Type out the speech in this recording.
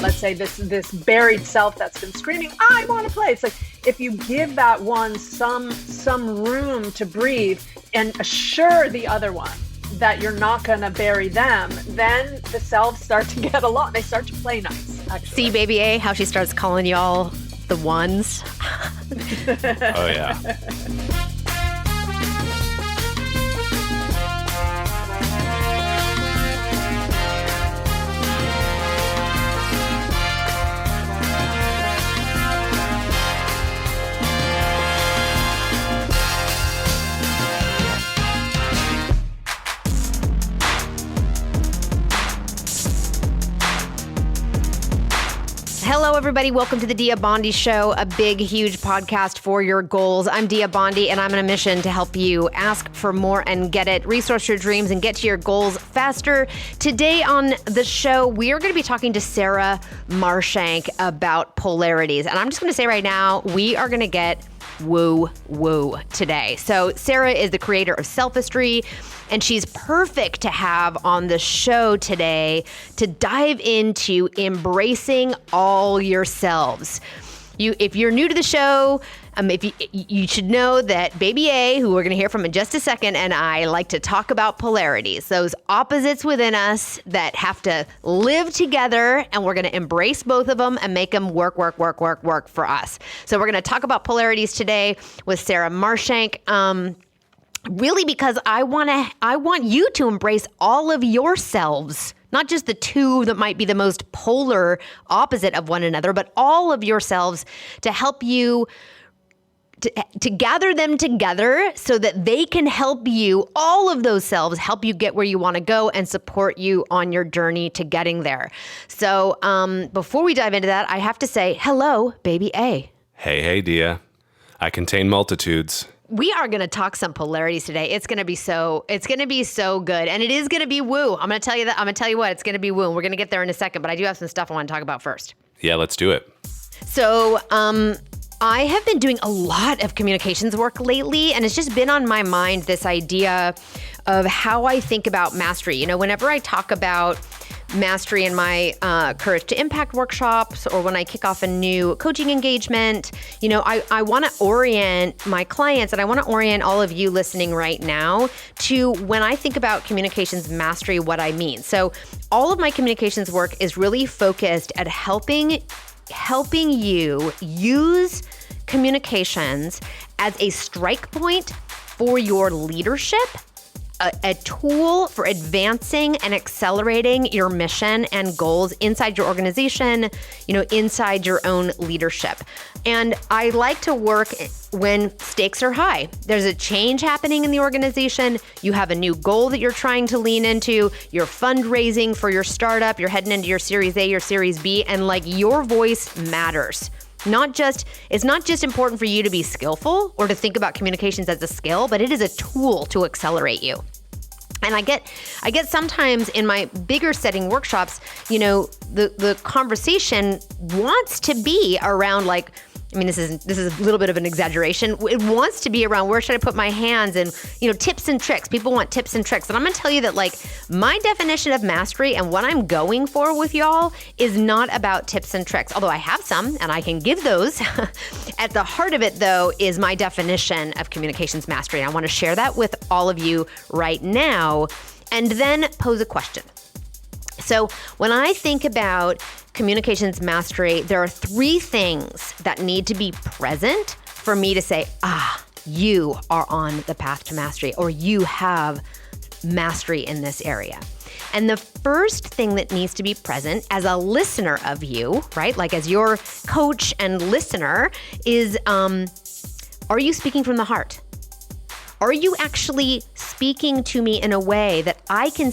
let's say this buried self that's been screaming, I want to play. It's like, if you give that one some room to breathe and assure the other one that you're not going to bury them, then the selves start to get along. They start to play nice, actually. See, baby A, how she starts calling y'all the ones? Oh, yeah. Hello, everybody. Welcome to the Dia Bondi Show, a big, huge podcast for your goals. I'm Dia Bondi, and I'm on a mission to help you ask for more and get it, resource your dreams, and get to your goals faster. Today on the show, we are going to be talking to Sarah Marshank about polarities. And I'm just going to say right now, we are going to get woo today. So Sarah is the creator of Selfistry, and she's perfect to have on the show today to dive into embracing all yourselves. If you're new to the show, you should know that Baby A, who we're going to hear from in just a second, and I like to talk about polarities, those opposites within us that have to live together, and we're going to embrace both of them and make them work for us. So we're going to talk about polarities today with Sarah Marshank. Really, because I want you to embrace all of yourselves, not just the two that might be the most polar opposite of one another, but all of yourselves, to help you to gather them together so that they can help you, all of those selves, help you get where you want to go and support you on your journey to getting there. So before we dive into that, I have to say, hello, Baby A. Hey, Dia. I contain multitudes. We are going to talk some polarities today. It's going to be so good. And it is going to be woo. I'm going to tell you that. I'm going to tell you what, it's going to be woo. And we're going to get there in a second, but I do have some stuff I want to talk about first. Yeah, let's do it. So, I have been doing a lot of communications work lately, and it's just been on my mind, this idea of how I think about mastery. You know, whenever I talk about mastery in my Courage to Impact workshops, or when I kick off a new coaching engagement, you know, I want to orient my clients, and I want to orient all of you listening right now to, when I think about communications mastery, what I mean. So all of my communications work is really focused at helping you use communications as a strike point for your leadership, a tool for advancing and accelerating your mission and goals inside your organization, you know, inside your own leadership. And I like to work when stakes are high. There's a change happening in the organization. You have a new goal that you're trying to lean into. You're fundraising for your startup. You're heading into your Series A, your Series B, and like, your voice matters. It's not just important for you to be skillful or to think about communications as a skill, but it is a tool to accelerate you. And I get sometimes in my bigger setting workshops, you know, the conversation wants to be around, like, I mean, this is a little bit of an exaggeration. It wants to be around, where should I put my hands, and, you know, tips and tricks. People want tips and tricks. And I'm going to tell you that, like, my definition of mastery and what I'm going for with y'all is not about tips and tricks, although I have some and I can give those. At the heart of it, though, is my definition of communications mastery. And I want to share that with all of you right now, and then pose a question. So when I think about communications mastery, there are three things that need to be present for me to say, you are on the path to mastery, or you have mastery in this area. And the first thing that needs to be present as a listener of you, right? Like, as your coach and listener, is, are you speaking from the heart? Are you actually speaking to me in a way that I can